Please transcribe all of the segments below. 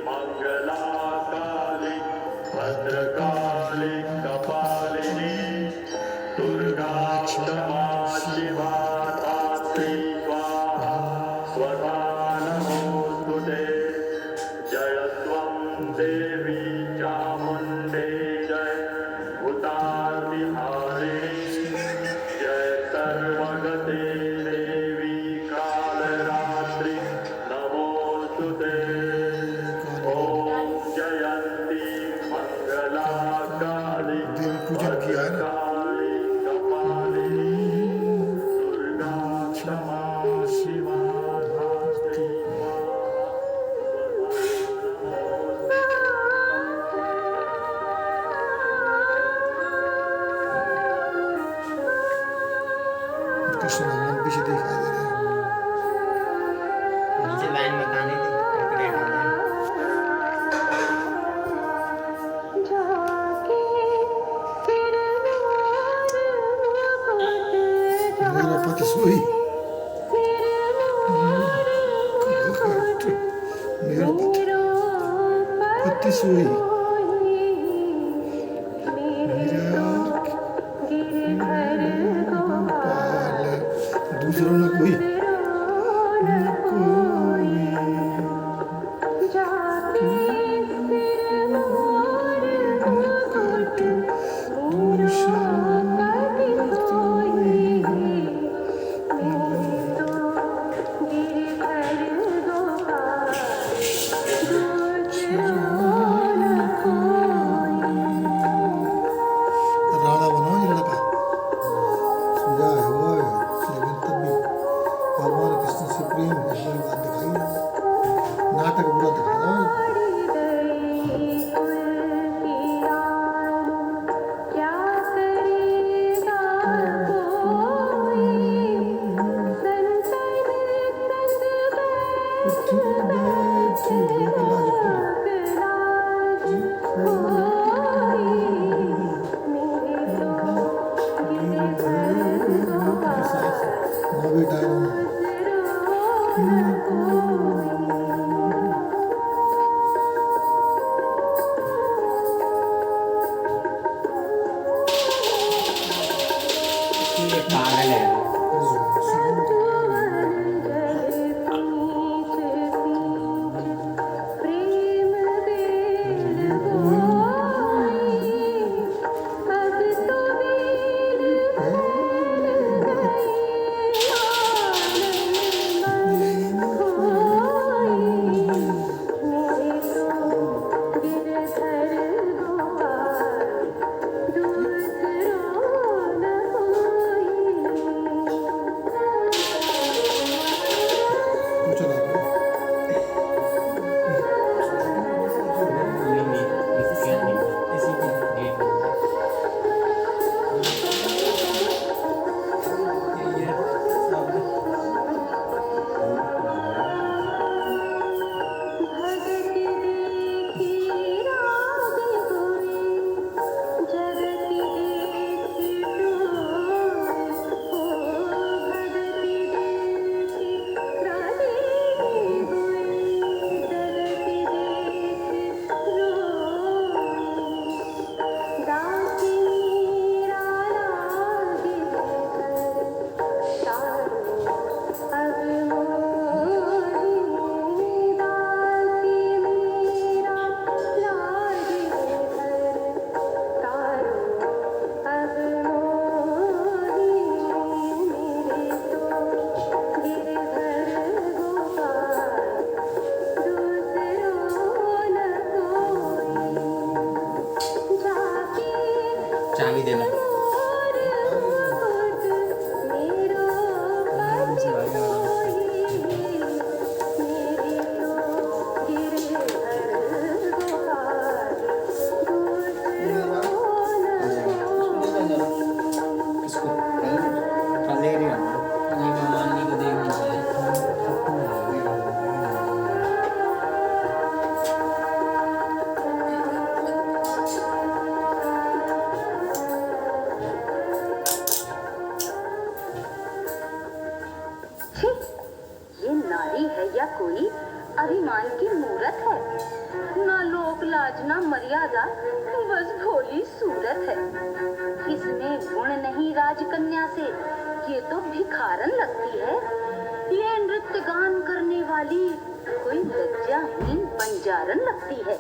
मंगलाकाली भद्रकाली कपालिनी दुर्गा क्षमा शिवा धात्री स्वाहा स्वधा नमोस्तुते जय त्वं देवी चामुण्डे जय भूतातिहारिणी जय सर्वगते देवी कालरात्रि नमोस्तुते देवी पूजन किया है ना। दुर्गा क्षमा शिवा धात्री कृष्ण भगवान पीछे दिखाई दे रहे हैं। नीचे लाइन बतानी थी कपड़े डाले मेरा पति सोई, मेरा पति सोई, मेरा गोपाल, दूसरों ने कोई राणा बनो ये लड़का सुझा है वो है, लेकिन तब भी भगवान कृष्ण से प्रेम है, कोई बात दिखाई नहीं। नाटक बुरा दिखाया वरना मर्यादा बस भोली सूरत है। इसमें गुण नहीं राजकन्या से, ये तो भिखारन लगती है। ये नृत्य गान करने वाली कोई लज्जाहीन बंजारन लगती है।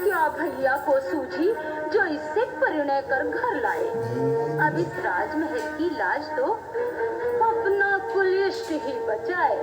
क्या भैया को सूझी जो इससे परिणय कर घर लाए। अब इस राजमहल की लाज तो अपना कुलिष्ट ही बचाए।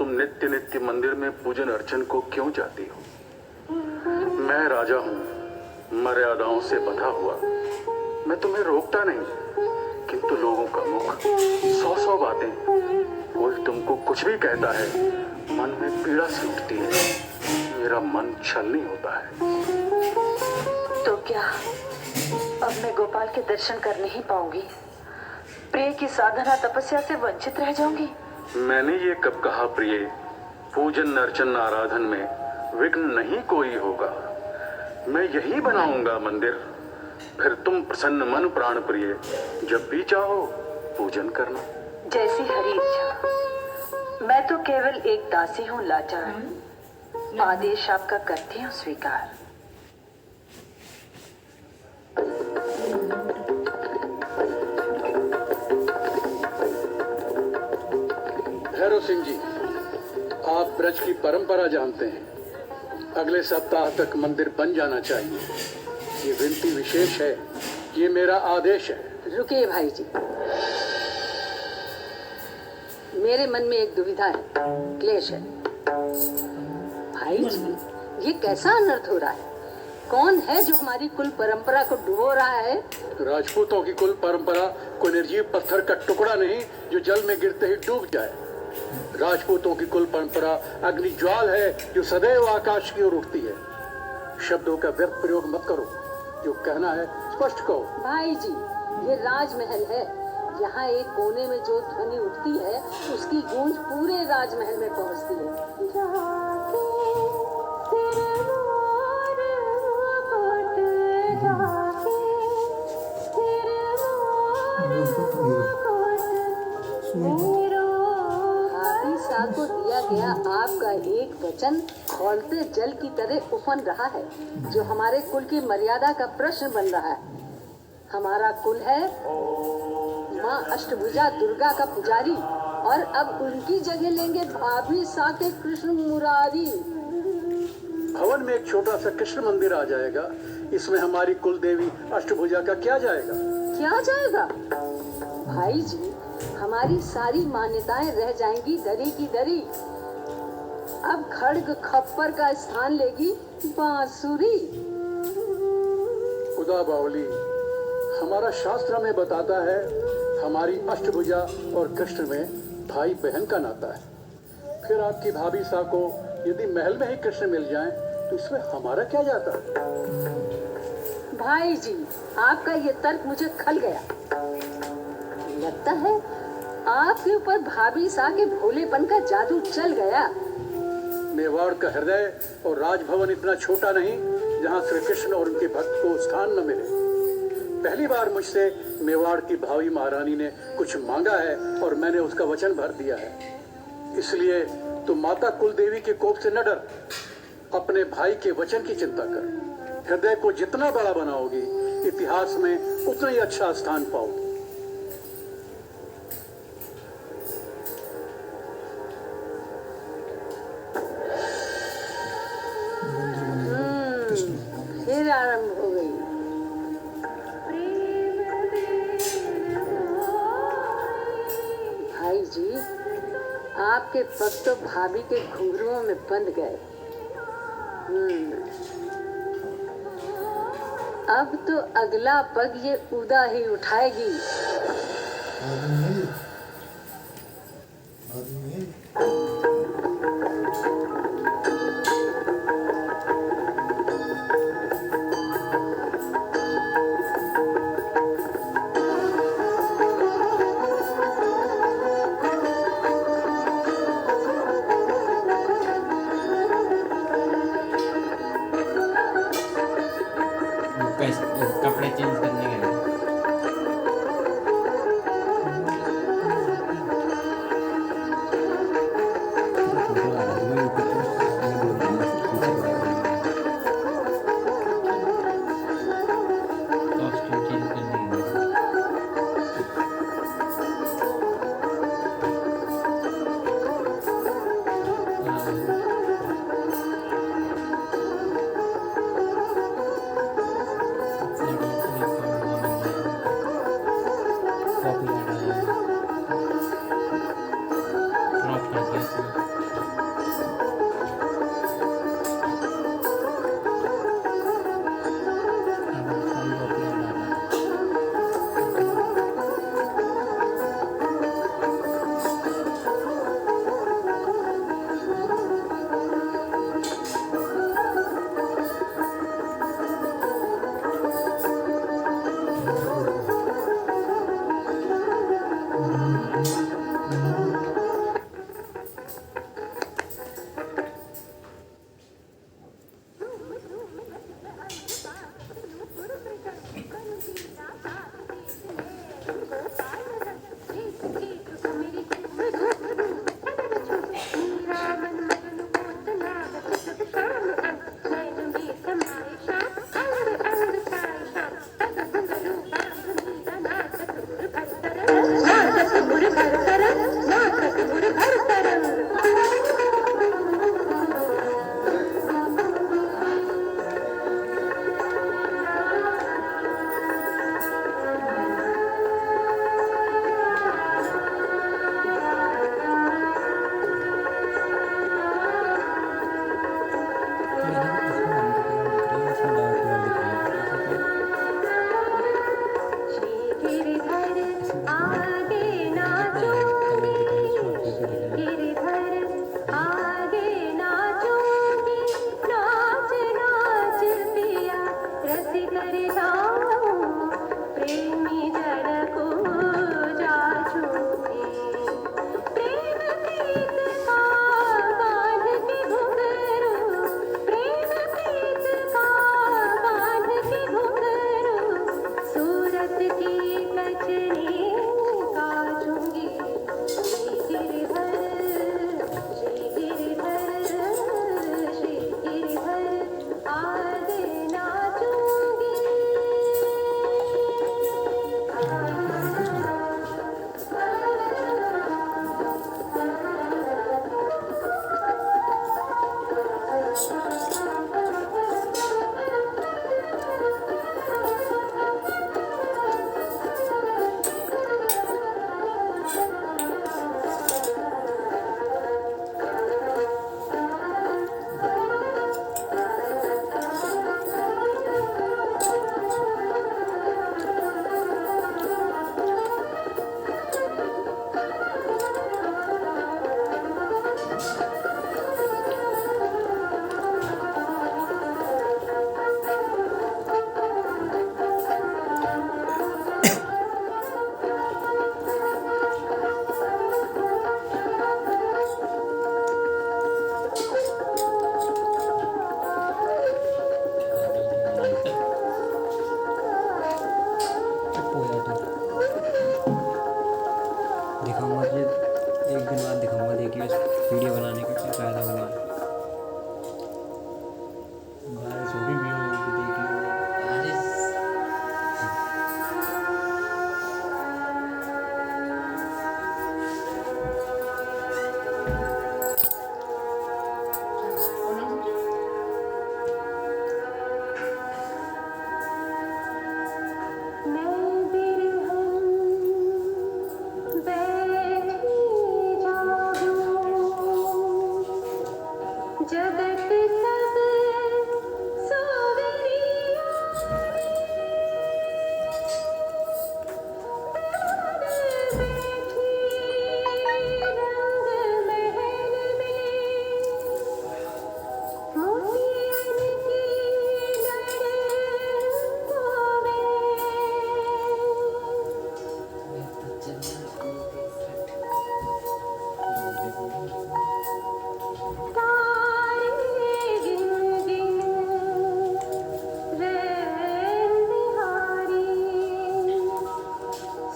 नित्य नित्य मंदिर में पूजन अर्चन को क्यों जाती हो? मैं राजा हूँ, मर्यादाओं से बंधा हुआ। मैं तुम्हें रोकता नहीं, किंतु लोगों का मुख 100 बातें, कोई तुमको कुछ भी कहता है, मन में पीड़ा सी उठती है। मेरा मन छल नहीं होता है। तो क्या अब मैं गोपाल के दर्शन कर नहीं पाऊंगी? प्रिय की साधना तपस्या से वंचित रह जाऊंगी? मैंने ये कब कहा प्रिय? पूजन अर्चन आराधन में विघ्न नहीं कोई होगा। मैं यही बनाऊंगा मंदिर, फिर तुम प्रसन्न मन प्राण प्रिय जब भी चाहो पूजन करना। जैसी हरी इच्छा। मैं तो केवल एक दासी हूँ लाचार। आदेश आपका करती हूँ स्वीकार। सिंह जी, आप ब्रज की परंपरा जानते हैं। अगले सप्ताह तक मंदिर बन जाना चाहिए। ये विनती विशेष है, ये मेरा आदेश है। रुकिए भाई जी, मेरे मन में एक दुविधा है, क्लेश है। भाई जी, ये कैसा अनर्थ हो रहा है? कौन है जो हमारी कुल परंपरा को डुबो रहा है? राजपूतों की कुल परंपरा कोई निर्जीव पत्थर का टुकड़ा नहीं जो जल में गिरते ही डूब जाए। राजपूतों की कुल परंपरा अग्नि ज्वाल है जो सदैव आकाश की ओर उठती है। शब्दों का व्यर्थ प्रयोग मत करो, जो कहना है स्पष्ट कहो। भाई जी, ये राजमहल है। यहाँ एक कोने में जो ध्वनि उठती है उसकी गूंज पूरे राजमहल में पहुँचती है। हाथी को दिया गया आपका एक वचन खौलते जल की तरह उफन रहा है, जो हमारे कुल की मर्यादा का प्रश्न बन रहा है। हमारा कुल है माँ अष्टभुजा दुर्गा का पुजारी, और अब उनकी जगह लेंगे भाभी साके कृष्ण मुरारी। भवन में एक छोटा सा कृष्ण मंदिर आ जाएगा, इसमें हमारी कुल देवी अष्टभुजा का क्या जाएगा? क्या जाएगा? भाई जी, हमारी सारी मान्यताएं रह जाएंगी दरी की दरी। अब खड्ग खप्पर का स्थान लेगी बांसुरी। खुदा बावली, हमारा शास्त्र में बताता है हमारी अष्टभुजा और कृष्ण में भाई बहन का नाता है। फिर आपकी भाभी सा को यदि महल में ही कृष्ण मिल जाएं, तो इसमें हमारा क्या जाता? भाई जी, आपका ये तर्क मुझे खल गया। लगता है आपके ऊपर भाभी सा के भोलेपन का जादू चल गया। मेवाड़ का हृदय और राजभवन इतना छोटा नहीं जहाँ श्री कृष्ण और उनके भक्त को स्थान न मिले। पहली बार मुझसे मेवाड़ की भावी महारानी ने कुछ मांगा है और मैंने उसका वचन भर दिया है। इसलिए तुम माता कुलदेवी के कोप से न डर, अपने भाई के वचन की चिंता कर। हृदय को जितना बड़ा बनाओगी, इतिहास में उतना ही अच्छा स्थान पाओगी। फिर आरंभ हो गई। भाई जी, आपके पग तो भाभी के घुंघरुओं में बंध गए। अब तो अगला पग ये उदा ही उठाएगी। आदमी है ये, आदमी है ये। कपड़े चेंज करने के लिए कॉस्ट्यूम चेंज करने के लिए दिखाऊंगा कि एक दिन बाद दिखाऊंगा, देखिए इस वीडियो बनाने का क्या फ़ायदा होगा। गाइस वो भी वीडियो देखिए। अरे जगत सब सोवरिया बैठी रंग महल में मोतियन की लड़ होवे तारे गिन गिन रैन बिहारी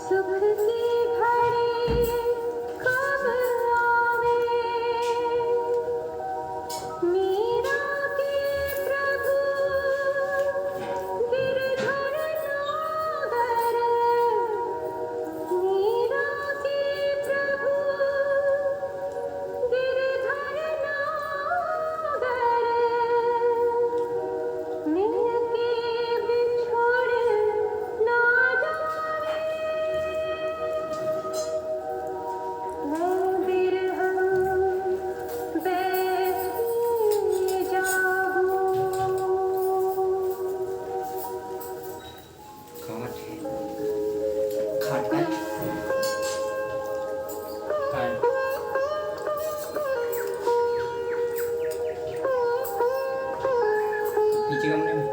सुख की घड़ी कब आवे मीरा के प्रभु गिरधर नागर मीरा के प्रभु गिरधर नागर मिल के बिछोड़ ना जावे मैं बिरहम बैठी जाऊं खाट खाट का खाट पीछे कमरे में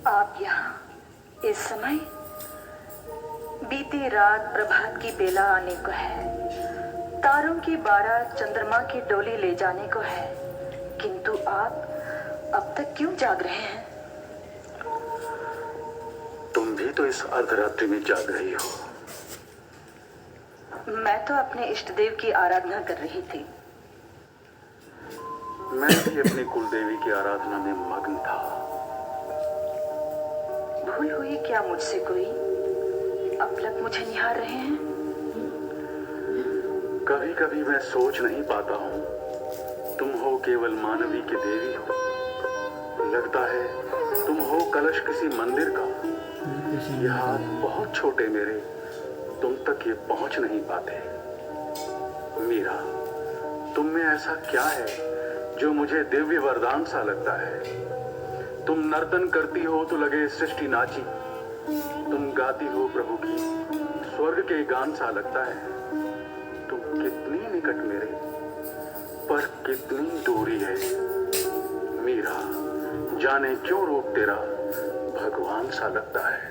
आप यहाँ इस समय बीती रात प्रभात की बेला आने को है, तारों की बारात चंद्रमा की डोली ले जाने को है, किंतु आप अब तक क्यों जाग रहे हैं? तुम भी तो इस अर्धरात्रि में जाग रही हो। मैं तो अपने इष्ट देव की आराधना कर रही थी। मैं भी अपनी कुलदेवी की आराधना में मग्न था। भूल हुई क्या मुझसे कोई? अब तक मुझे निहार रहे हैं। कभी कभी मैं सोच नहीं पाता हूँ, तुम हो केवल मानवी की देवी हो। लगता है तुम हो कलश किसी मंदिर का। ये हाथ बहुत छोटे मेरे, तुम तक ये पहुंच नहीं पाते। मीरा, तुम में ऐसा क्या है जो मुझे दिव्य वरदान सा लगता है? तुम नर्तन करती हो तो लगे सृष्टि नाची, तुम गाती हो प्रभु की स्वर्ग के गान सा लगता है। तुम कितनी निकट मेरे, पर कितनी दूरी है। मीरा, जाने क्यों रूप तेरा भगवान सा लगता है।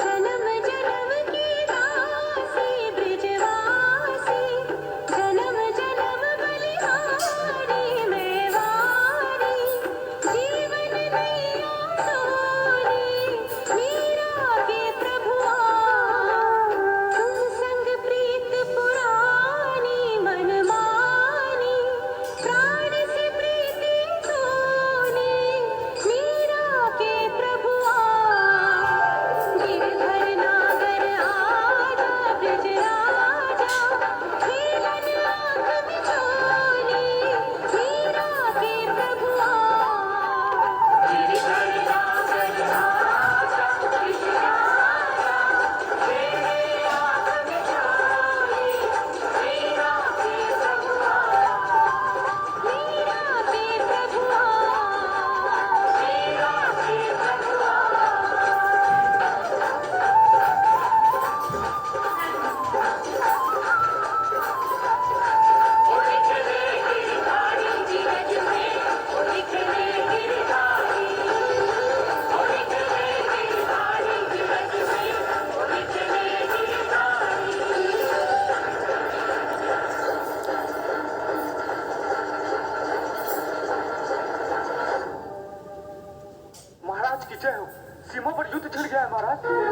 जन्म जन्म की दासी ब्रिजवासी, जन्म जन्म बलिहारी मेवारी, जीवन नैया डोरी मीरा के प्रभुआ, तुम संग प्रीत पुरानी मनमानी, प्राण से प्रीति तूने मीरा के प्रभुआ, गिरधर नागर आजा ब्रज राजा, खेलन आँख बिछोली मीरा के प्रभुआ, गिरधर नागर आजा ब्रज राजा, खेलन आँख बिछोली मीरा के प्रभुआ, मीरा के प्रभुआ, मीरा के प्रभुआ। महाराज की जय हो। सीमा पर युद्ध छिड़ गया है महाराज।